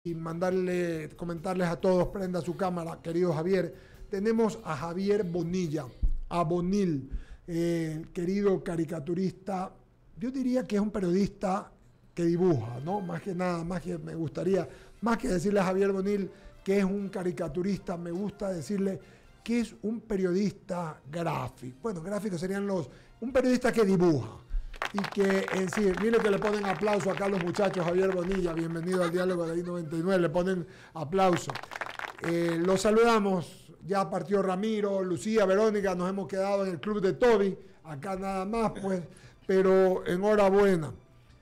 y comentarles a todos, prenda su cámara, querido Javier. Tenemos a Javier Bonilla, a Bonil, querido caricaturista. Yo diría que es un periodista que dibuja, ¿no? Más que nada, más que me gustaría, más que decirle a Javier Bonil que es un caricaturista, me gusta decirle que es un periodista gráfico. Bueno, gráficos serían un periodista que dibuja. Y que en sí, mire que le ponen aplauso acá a los muchachos. Javier Bonilla, bienvenido al Diálogo de I-99, le ponen aplauso. Los saludamos, ya partió Ramiro, Lucía, Verónica, nos hemos quedado en el club de Toby, acá nada más, pues, pero enhorabuena,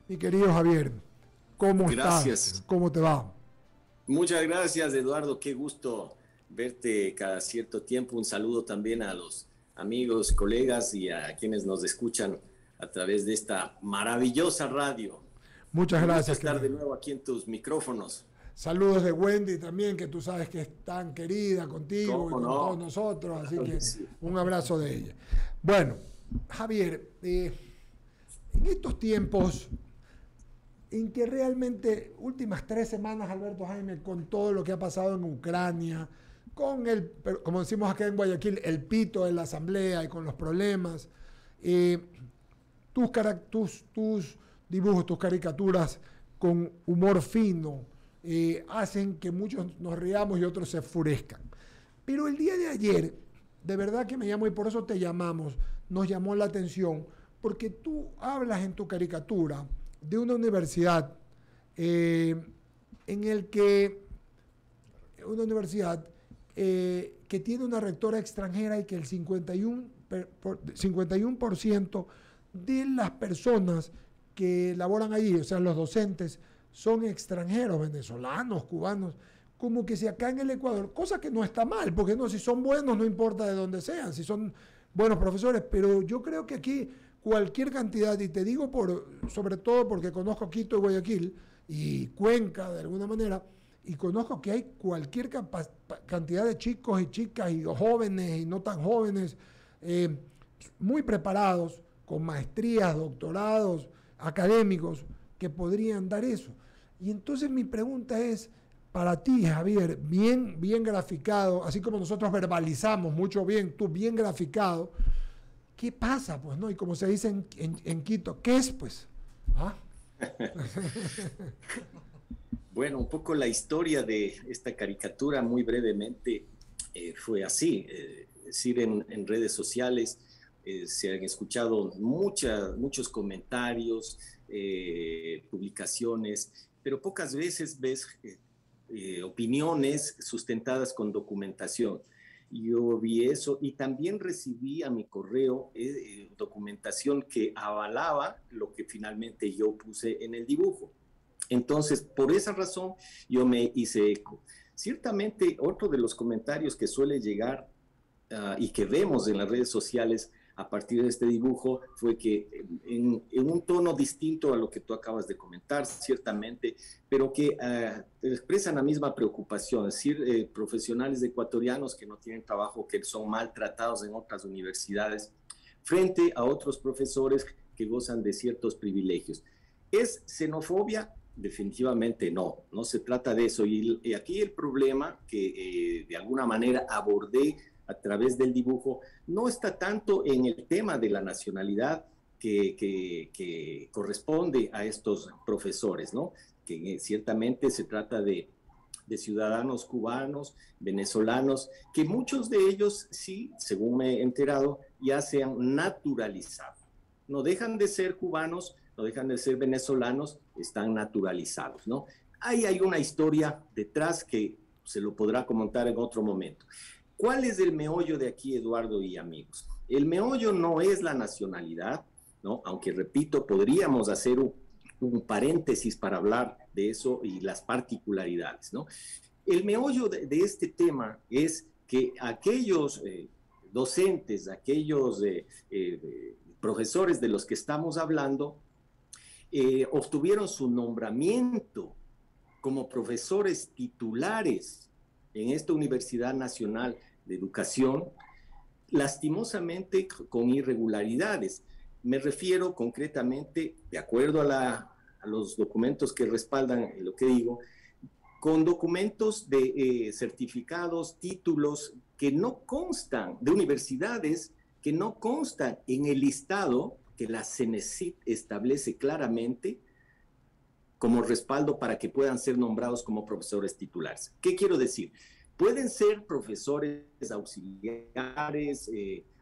mi querido Javier. ¿Cómo estás? ¿Cómo te va? Muchas gracias, Eduardo, qué gusto verte cada cierto tiempo. Un saludo también a los amigos, colegas y a quienes nos escuchan a través de esta maravillosa radio. Muchas gracias. Estar de nuevo aquí en tus micrófonos. Saludos de Wendy también, que tú sabes que es tan querida contigo y con todos nosotros, así que sí, un abrazo de ella. Bueno, Javier, en estos tiempos en que realmente, últimas 3 semanas, Alberto Jaime, con todo lo que ha pasado en Ucrania, con como decimos acá en Guayaquil, el pito de la asamblea y con los problemas, tus dibujos, tus caricaturas con humor fino hacen que muchos nos riamos y otros se enfurezcan. Pero el día de ayer, de verdad que me llamó y por eso te llamamos, nos llamó la atención, porque tú hablas en tu caricatura de una universidad que tiene una rectora extranjera y que el 51% de las personas que laboran allí, o sea, los docentes, son extranjeros, venezolanos, cubanos, como que si acá en el Ecuador, cosa que no está mal, porque no, si son buenos no importa de dónde sean, si son buenos profesores, pero yo creo que aquí cualquier cantidad, y te digo sobre todo porque conozco Quito y Guayaquil y Cuenca de alguna manera, y conozco que hay cualquier cantidad de chicos y chicas y jóvenes y no tan jóvenes, muy preparados, con maestrías, doctorados, académicos, que podrían dar eso. Y entonces mi pregunta es, para ti, Javier, bien graficado, así como nosotros verbalizamos mucho bien, tú bien graficado, ¿qué pasa, pues, no? Y como se dice en Quito, ¿qué es, pues? ¿Ah? Bueno, un poco la historia de esta caricatura, muy brevemente, fue así. Es decir, en redes sociales se han escuchado muchos comentarios, publicaciones, pero pocas veces ves opiniones sustentadas con documentación. Yo vi eso y también recibí a mi correo documentación que avalaba lo que finalmente yo puse en el dibujo. Entonces, por esa razón, yo me hice eco. Ciertamente, otro de los comentarios que suele llegar y que vemos en las redes sociales a partir de este dibujo fue que en un tono distinto a lo que tú acabas de comentar, ciertamente, pero que expresan la misma preocupación, es decir, profesionales ecuatorianos que no tienen trabajo, que son maltratados en otras universidades, frente a otros profesores que gozan de ciertos privilegios. ¿Es xenofobia? Definitivamente no se trata de eso. Y aquí el problema que de alguna manera abordé a través del dibujo no está tanto en el tema de la nacionalidad que corresponde a estos profesores, ¿no? Que ciertamente se trata de ciudadanos cubanos, venezolanos, que muchos de ellos sí, según me he enterado, ya se han naturalizado. No dejan de ser cubanos, no dejan de ser venezolanos, están naturalizados, ¿no? Ahí hay una historia detrás que se lo podrá comentar en otro momento. ¿Cuál es el meollo de aquí, Eduardo y amigos? El meollo no es la nacionalidad, ¿no? Aunque, repito, podríamos hacer un paréntesis para hablar de eso y las particularidades, ¿no? El meollo de este tema es que aquellos docentes, aquellos profesores de los que estamos hablando, obtuvieron su nombramiento como profesores titulares en esta Universidad Nacional de Educación, lastimosamente con irregularidades. Me refiero concretamente, de acuerdo a los documentos que respaldan lo que digo, con documentos de certificados, títulos que no constan, de universidades que no constan en el listado que la CENESID establece claramente como respaldo para que puedan ser nombrados como profesores titulares. ¿Qué quiero decir? Pueden ser profesores auxiliares,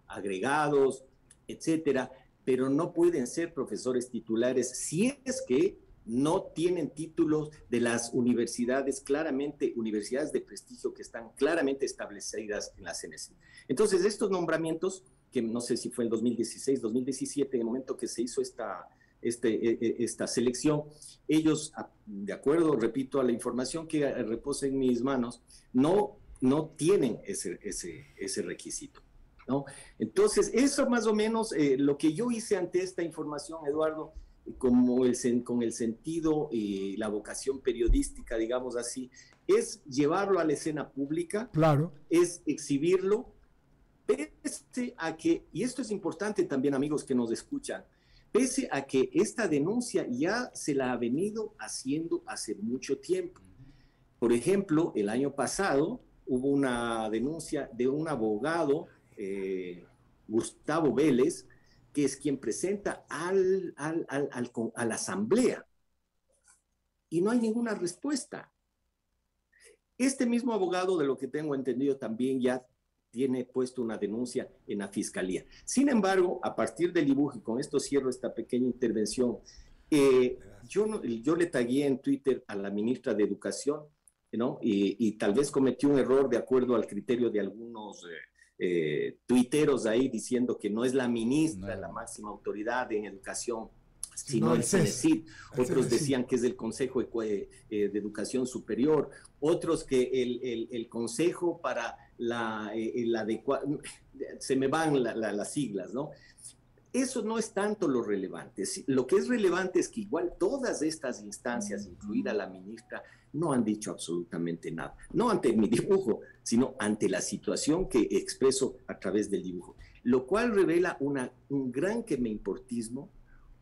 agregados, etcétera, pero no pueden ser profesores titulares si es que no tienen títulos de las universidades, claramente, universidades de prestigio que están claramente establecidas en la CNC. Entonces, estos nombramientos, que no sé si fue en 2016, 2017, en el momento que se hizo esta selección, ellos, de acuerdo, repito, a la información que reposa en mis manos, no tienen ese requisito, ¿no? Entonces, eso más o menos lo que yo hice ante esta información, Eduardo, con el sentido y la vocación periodística, digamos así, es llevarlo a la escena pública, claro, es exhibirlo, pese a que, y esto es importante también, amigos que nos escuchan, pese a que esta denuncia ya se la ha venido haciendo hace mucho tiempo. Por ejemplo, el año pasado hubo una denuncia de un abogado, Gustavo Vélez, que es quien presenta a la asamblea, y no hay ninguna respuesta. Este mismo abogado, de lo que tengo entendido, también ya tiene puesto una denuncia en la fiscalía. Sin embargo, a partir del dibujo, y con esto cierro esta pequeña intervención, yo le tagué en Twitter a la ministra de Educación, ¿no? Y tal vez cometió un error de acuerdo al criterio de algunos tuiteros ahí, diciendo que no es la ministra la máxima autoridad en educación, sino el CENESID. Otros decían que es el Consejo de Educación Superior, otros que el Consejo para se me van las siglas, ¿no? Eso no es tanto lo relevante. Lo que es relevante es que igual todas estas instancias, incluida la ministra, no han dicho absolutamente nada. No ante mi dibujo, sino ante la situación que expreso a través del dibujo. Lo cual revela un gran quemeimportismo,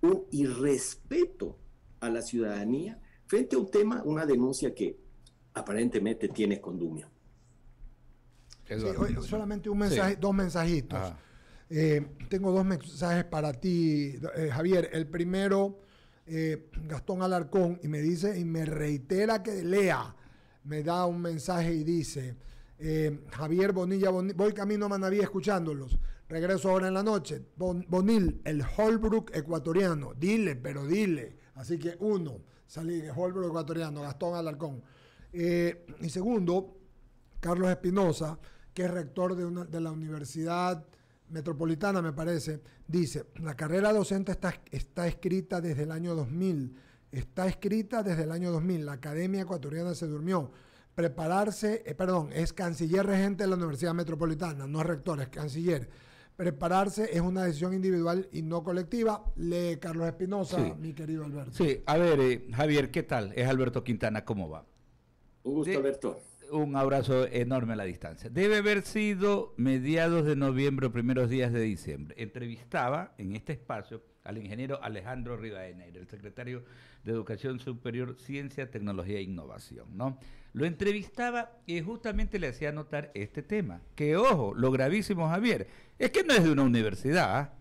un irrespeto a la ciudadanía frente a un tema, una denuncia que aparentemente tiene condumio. Sí, solamente un mensaje, dos mensajitos. Tengo dos mensajes para ti, Javier. El primero, Gastón Alarcón, y me dice, y me reitera que lea, me da un mensaje y dice, Javier Bonilla, voy camino a Manaví escuchándolos, regreso ahora en la noche. Bonil, el Holbrook ecuatoriano, dile, así que salí de Holbrook ecuatoriano, Gastón Alarcón. Y segundo, Carlos Espinosa, que es rector de la Universidad Metropolitana, me parece, dice, la carrera docente está escrita desde el año 2000, la Academia Ecuatoriana se durmió. Es canciller regente de la Universidad Metropolitana, no es rector, es canciller. Prepararse es una decisión individual y no colectiva. Lee Carlos Espinosa, mi querido Alberto. Sí, a ver, Javier, ¿qué tal? Es Alberto Quintana, ¿cómo va? Un gusto, Alberto. Un abrazo enorme a la distancia. Debe haber sido mediados de noviembre o primeros días de diciembre. Entrevistaba en este espacio al ingeniero Alejandro Rivadeneira, el secretario de Educación Superior, Ciencia, Tecnología e Innovación, ¿no? Lo entrevistaba y justamente le hacía notar este tema. Que, ojo, lo gravísimo, Javier, es que no es de una universidad,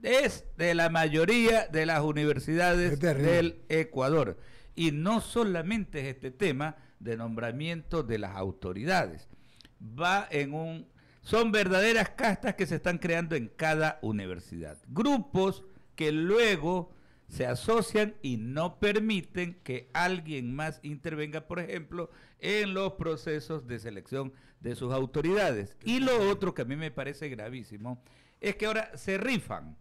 es de la mayoría de las universidades del Ecuador. Y no solamente es este tema de nombramiento de las autoridades. Son verdaderas castas que se están creando en cada universidad. Grupos que luego se asocian y no permiten que alguien más intervenga, por ejemplo, en los procesos de selección de sus autoridades. Y lo otro que a mí me parece gravísimo es que ahora se rifan.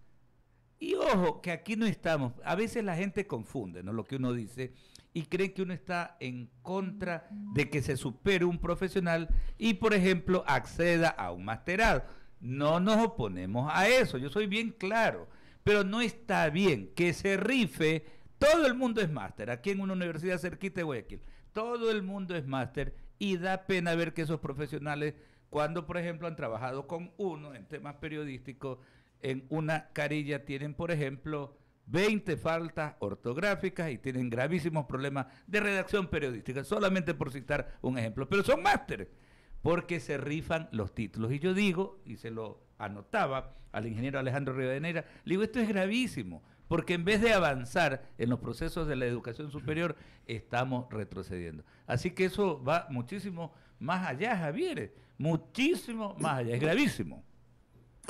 Y ojo, que aquí no estamos, a veces la gente confunde, ¿no?, lo que uno dice, y cree que uno está en contra de que se supere un profesional y, por ejemplo, acceda a un masterado. No nos oponemos a eso, yo soy bien claro, pero no está bien que se rife. Todo el mundo es máster, aquí en una universidad cerquita de Guayaquil, todo el mundo es máster, y da pena ver que esos profesionales, cuando, por ejemplo, han trabajado con uno en temas periodísticos, en una carilla tienen, por ejemplo, 20 faltas ortográficas y tienen gravísimos problemas de redacción periodística, solamente por citar un ejemplo. Pero son másteres, porque se rifan los títulos. Y yo digo, y se lo anotaba al ingeniero Alejandro Rivadeneira, le digo, esto es gravísimo, porque en vez de avanzar en los procesos de la educación superior, estamos retrocediendo. Así que eso va muchísimo más allá, Javier, muchísimo más allá, es gravísimo.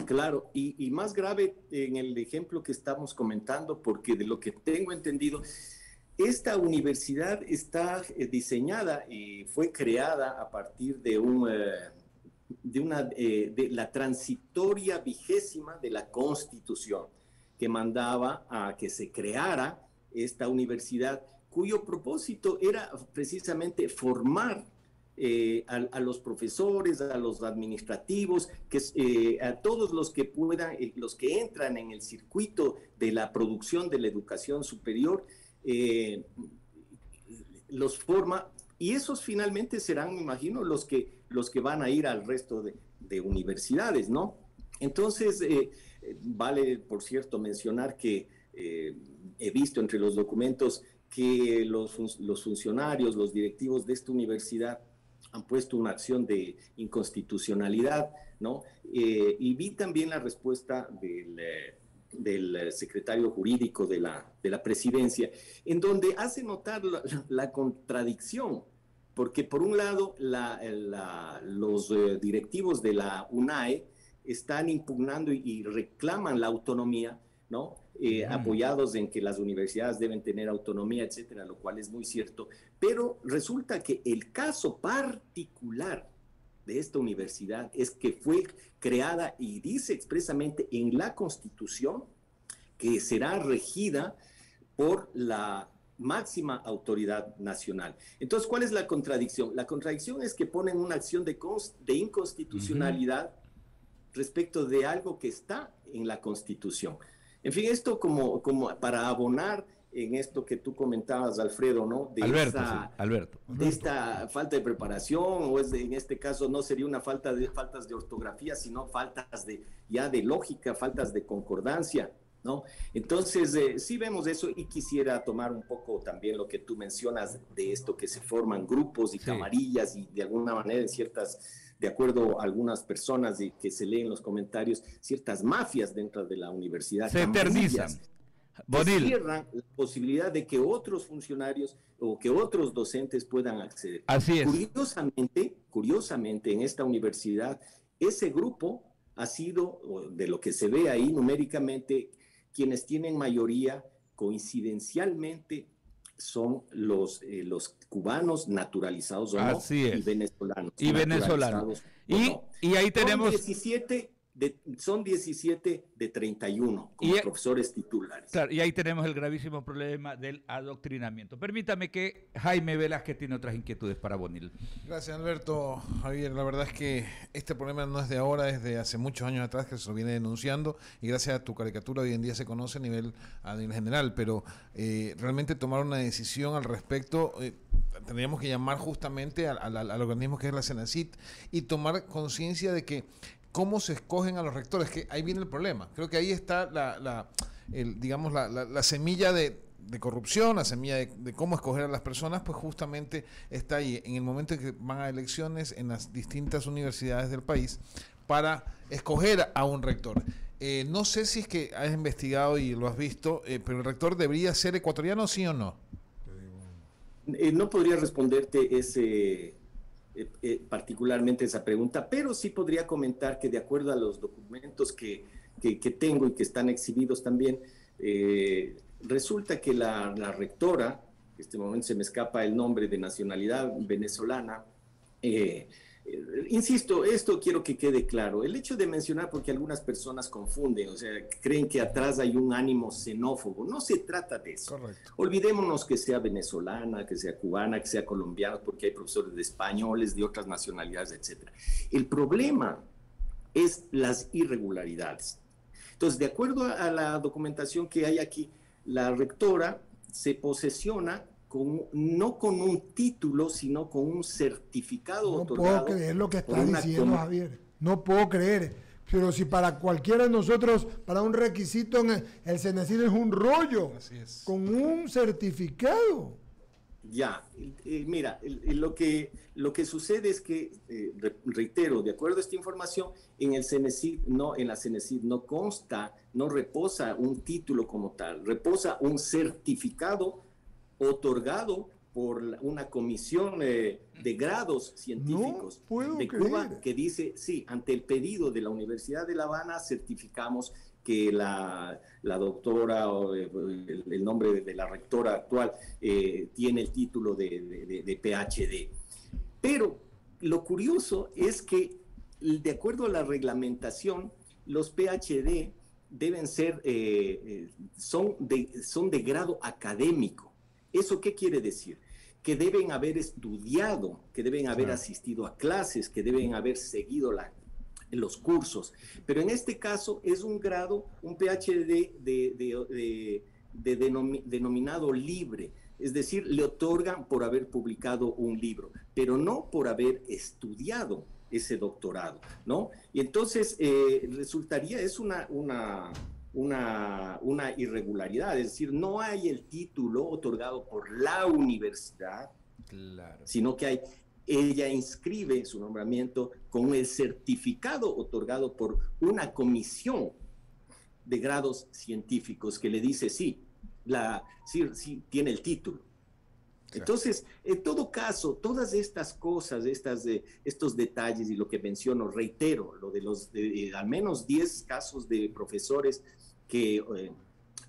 Claro, y más grave en el ejemplo que estamos comentando, porque de lo que tengo entendido, esta universidad está diseñada y fue creada a partir de la transitoria 20ª de la Constitución, que mandaba a que se creara esta universidad, cuyo propósito era precisamente formar a los profesores, a los administrativos, a todos los que puedan, los que entran en el circuito de la producción de la educación superior, los forma, y esos finalmente serán, me imagino, los que van a ir al resto de universidades, ¿no? Entonces, vale, por cierto, mencionar que he visto entre los documentos que los funcionarios, los directivos de esta universidad han puesto una acción de inconstitucionalidad, ¿no? Y vi también la respuesta del secretario jurídico de la presidencia, en donde hace notar la contradicción, porque por un lado los directivos de la UNAE están impugnando y reclaman la autonomía, ¿no? Apoyados en que las universidades deben tener autonomía, etcétera, lo cual es muy cierto, pero resulta que el caso particular de esta universidad es que fue creada y dice expresamente en la Constitución que será regida por la máxima autoridad nacional. Entonces, ¿cuál es la contradicción? La contradicción es que ponen una acción de inconstitucionalidad respecto de algo que está en la Constitución. En fin, esto como para abonar en esto que tú comentabas, Alfredo, ¿no? De Alberto. De esta falta de preparación, o en este caso no sería una faltas de ortografía, sino faltas de lógica, faltas de concordancia, ¿no? Entonces, sí vemos eso, y quisiera tomar un poco también lo que tú mencionas de esto, que se forman grupos y camarillas, y de alguna manera de acuerdo a algunas personas que se leen los comentarios, ciertas mafias dentro de la universidad. Se eternizan. Cierran la posibilidad de que otros funcionarios o que otros docentes puedan acceder. Así es. Curiosamente, en esta universidad, ese grupo ha sido, de lo que se ve ahí numéricamente, quienes tienen mayoría, coincidencialmente, son los cubanos naturalizados o no, y venezolanos. Y venezolanos. Y ahí tenemos... Son 17 de 31 como profesores titulares. Claro, y ahí tenemos el gravísimo problema del adoctrinamiento. Permítame que Jaime Velázquez tiene otras inquietudes para Bonil. Gracias, Alberto. Javier, la verdad es que este problema no es de ahora, es de hace muchos años atrás que se lo viene denunciando, y gracias a tu caricatura hoy en día se conoce a nivel general, pero realmente tomar una decisión al respecto... tendríamos que llamar justamente al organismo que es la Senacit y tomar conciencia de que cómo se escogen a los rectores, que ahí viene el problema. Creo que ahí está la semilla de corrupción, la semilla de cómo escoger a las personas, pues justamente está ahí, en el momento en que van a elecciones en las distintas universidades del país para escoger a un rector. No sé si es que has investigado y lo has visto, pero el rector debería ser ecuatoriano, ¿sí o no? No podría responderte particularmente esa pregunta, pero sí podría comentar que de acuerdo a los documentos que tengo y que están exhibidos también, resulta que la rectora, en este momento se me escapa el nombre, de nacionalidad venezolana, insisto, esto quiero que quede claro. El hecho de mencionar, porque algunas personas confunden, o sea, creen que atrás hay un ánimo xenófobo. No se trata de eso. Correcto. Olvidémonos que sea venezolana, que sea cubana, que sea colombiana, porque hay profesores de españoles, de otras nacionalidades, etc. El problema es las irregularidades. Entonces, de acuerdo a la documentación que hay aquí, la rectora se posesiona no con un título, sino con un certificado otorgado. No puedo creer lo que está diciendo Javier. No puedo creer. Pero si para cualquiera de nosotros, para un requisito, el Cenecit es un rollo, Así es. con un certificado. Ya, mira, lo que sucede es que, reitero, de acuerdo a esta información, en la Cenecit no consta, no reposa un título como tal, reposa un certificado otorgado por una comisión de grados científicos de Cuba que dice, sí, ante el pedido de la Universidad de La Habana certificamos que la doctora o el nombre de la rectora actual tiene el título de PhD. Pero lo curioso es que, de acuerdo a la reglamentación, los PhD deben ser, son de grado académico. ¿Eso qué quiere decir? Que deben haber estudiado, que deben haber asistido a clases, que deben haber seguido los cursos. Pero en este caso es un grado, un PhD denominado libre. Es decir, le otorgan por haber publicado un libro, pero no por haber estudiado ese doctorado, ¿no? Y entonces resultaría, es una irregularidad, es decir, no hay el título otorgado por la universidad, claro, sino que ella inscribe su nombramiento con el certificado otorgado por una comisión de grados científicos que le dice sí, tiene el título. Claro. Entonces, en todo caso, todas estas cosas, estos detalles y lo que menciono, reitero, lo de al menos 10 casos de profesores que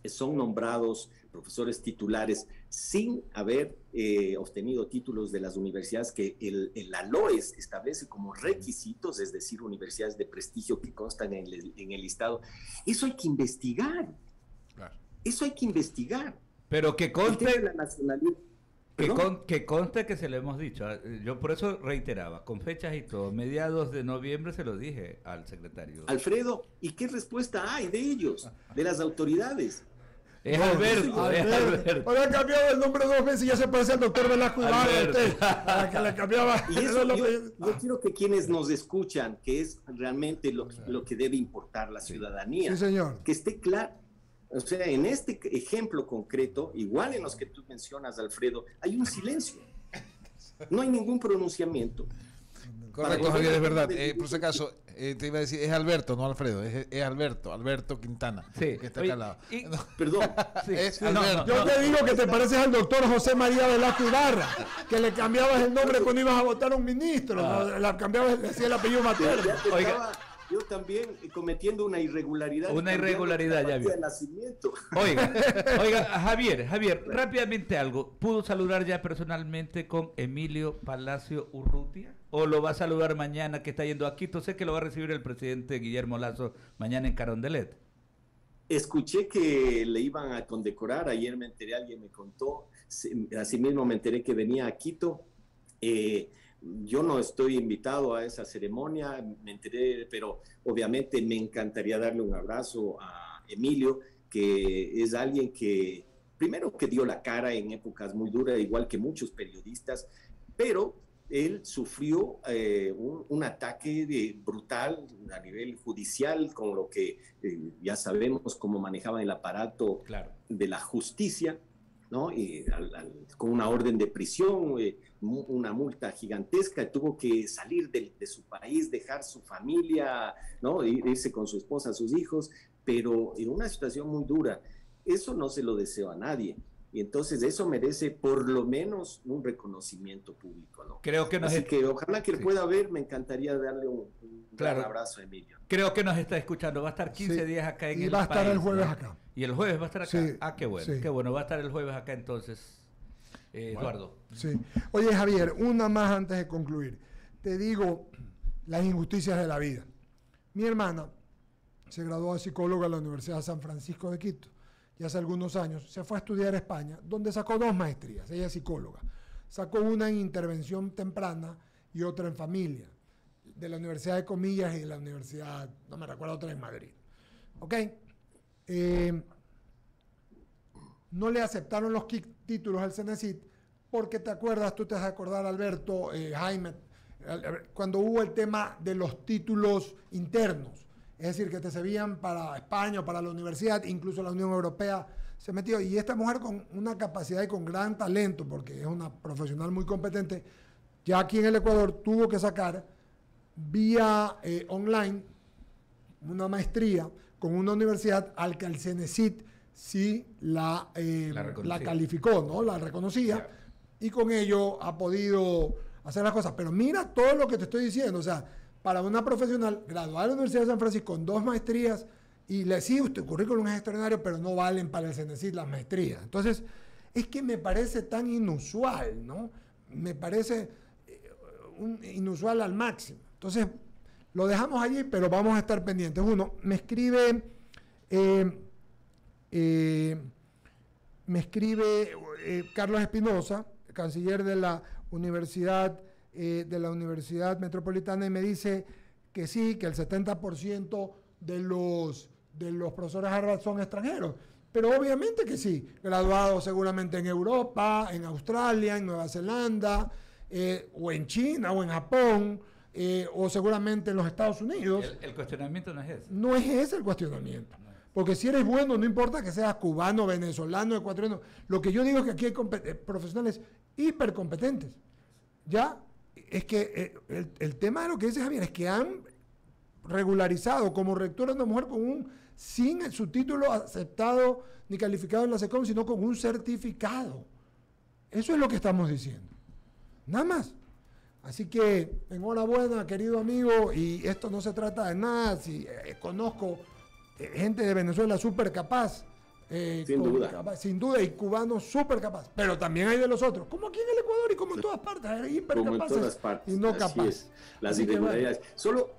son nombrados profesores titulares sin haber obtenido títulos de las universidades que el ALOES establece como requisitos, es decir, universidades de prestigio que constan en el listado. Eso hay que investigar. Claro. Eso hay que investigar. Pero que conste la nacionalidad. Que conste que se lo hemos dicho. Yo por eso reiteraba, con fechas y todo. Mediados de noviembre se lo dije al secretario. Alfredo, ¿y qué respuesta hay de ellos, de las autoridades? Es Alberto. Ahora ha cambiado el nombre 2 veces y ya se parece al doctor Velasco Ibarra. Para que le cambiaba. Y eso yo quiero que quienes nos escuchan, que es realmente lo que debe importar la ciudadanía, sí, señor, que esté claro. O sea, en este ejemplo concreto, igual en los que tú mencionas, Alfredo, hay un silencio. No hay ningún pronunciamiento. Correcto, Javier, es verdad. Por si acaso, te iba a decir, es Alberto, no Alfredo, es Alberto Quintana, sí, que está acá al lado. Perdón. Sí, es Alberto. Yo te digo que te pareces al doctor José María Velasco Ibarra, que le cambiabas el nombre cuando ibas a votar a un ministro, ¿no? Le cambiabas, le decía el apellido materno. Yo también cometiendo una irregularidad. Una irregularidad, ya vio. De nacimiento. Oiga, Javier, rápidamente algo. ¿Pudo saludar ya personalmente con Emilio Palacio Urrutia? ¿O lo va a saludar mañana que está yendo a Quito? Sé que lo va a recibir el presidente Guillermo Lasso mañana en Carondelet. Escuché que le iban a condecorar. Ayer me enteré, alguien me contó. Asimismo me enteré que venía a Quito. Yo no estoy invitado a esa ceremonia, me enteré, pero obviamente me encantaría darle un abrazo a Emilio, que es alguien que, primero, que dio la cara en épocas muy duras, igual que muchos periodistas, pero él sufrió un ataque brutal a nivel judicial, con lo que ya sabemos cómo manejaban el aparato de la justicia, ¿no? Con una orden de prisión, una multa gigantesca, tuvo que salir de su país, dejar su familia, ¿no? Irse con su esposa, sus hijos, pero en una situación muy dura. Eso no se lo deseo a nadie. Y entonces eso merece por lo menos un reconocimiento público, ¿no? Creo que Así que ojalá que pueda ver, me encantaría darle un gran abrazo a Emilio. Creo que nos está escuchando, va a estar 15 días acá en el país. Y va a estar el jueves acá. ¿Y el jueves va a estar acá? Sí, qué bueno, va a estar el jueves acá entonces, Eduardo. Sí. Oye, Javier, una más antes de concluir. Te digo las injusticias de la vida. Mi hermana se graduó de psicóloga en la Universidad de San Francisco de Quito. Y hace algunos años se fue a estudiar a España, donde sacó 2 maestrías. Ella es psicóloga. Sacó una en intervención temprana y otra en familia, de la Universidad de Comillas y de la Universidad, no me recuerdo, otra en Madrid. ¿Ok? No le aceptaron los títulos al Cenecit porque te acuerdas, tú te vas a acordar, Alberto, Jaime, cuando hubo el tema de los títulos internos. es decir, que te servían para España o para la universidad, incluso la Unión Europea se metió. Y esta mujer con una capacidad y con gran talento, porque es una profesional muy competente, ya aquí en el Ecuador tuvo que sacar vía online una maestría con una universidad al que el CENESID sí la calificó, ¿no? La reconocía, yeah. Y con ello ha podido hacer las cosas. Pero mira todo lo que te estoy diciendo, o sea, para una profesional graduada de la Universidad de San Francisco con 2 maestrías, y le sí, usted currículum es extraordinario, pero no valen para el CENESID las maestrías. Entonces, es que me parece tan inusual, ¿no? Me parece inusual al máximo. Entonces, lo dejamos allí, pero vamos a estar pendientes. Uno, me escribe Carlos Espinosa, canciller de la Universidad Metropolitana, y me dice que sí, que el 70% de los profesores Harvard son extranjeros. Pero obviamente que sí, graduados seguramente en Europa, en Australia, en Nueva Zelanda, o en China, o en Japón, o seguramente en los Estados Unidos. El cuestionamiento no es ese. No es ese el cuestionamiento. Porque si eres bueno, no importa que seas cubano, venezolano, ecuatoriano. Lo que yo digo es que aquí hay profesionales hipercompetentes. ¿Ya? Es que el tema de lo que dice Javier es que han regularizado como rectora a una mujer sin su título aceptado ni calificado en la SECOM, sino con un certificado. Eso es lo que estamos diciendo. Nada más. Así que, enhorabuena, querido amigo, y esto no se trata de nada. Si conozco gente de Venezuela súper capaz, sin duda, y cubanos súper capaz, pero también hay de los otros, como aquí en el Ecuador y como en todas partes, hay hipercapaces y no capaces. Las irregularidades. Solo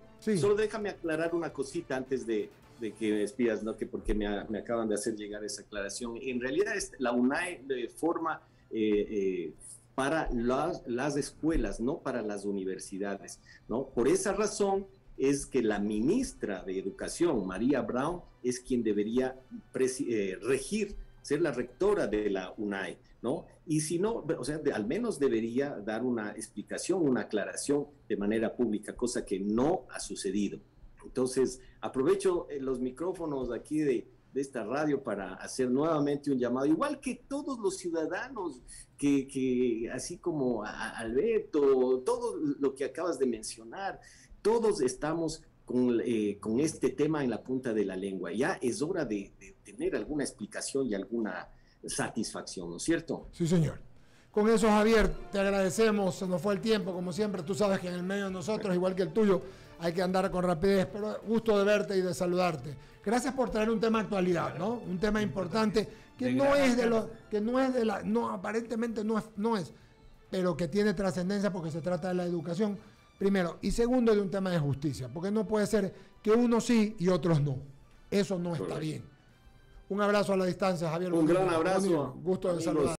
déjame aclarar una cosita antes de que me despidas, ¿no? Que porque me acaban de hacer llegar esa aclaración. En realidad la UNAE forma para las escuelas, no para las universidades, ¿no? Por esa razón es que la ministra de Educación, María Brown, es quien debería regir, ser la rectora de la UNAE, ¿no? Y si no, o sea, al menos debería dar una explicación, una aclaración de manera pública, cosa que no ha sucedido. Entonces, aprovecho los micrófonos aquí de esta radio para hacer nuevamente un llamado, igual que todos los ciudadanos, que así como Alberto, todo lo que acabas de mencionar, todos estamos con este tema en la punta de la lengua. Ya es hora de tener alguna explicación y alguna satisfacción, ¿no es cierto? Sí, señor. Con eso, Javier, te agradecemos. Se nos fue el tiempo, como siempre. Tú sabes que en el medio de nosotros, igual que el tuyo, hay que andar con rapidez, pero gusto de verte y de saludarte. Gracias por traer un tema de actualidad, ¿no? Un tema importante que no es de la, aparentemente no es, pero que tiene trascendencia porque se trata de la educación, primero, y segundo, de un tema de justicia, porque no puede ser que unos sí y otros no. Eso no está bien. Un abrazo a la distancia, Javier. Un gran abrazo. Gusto de saludar.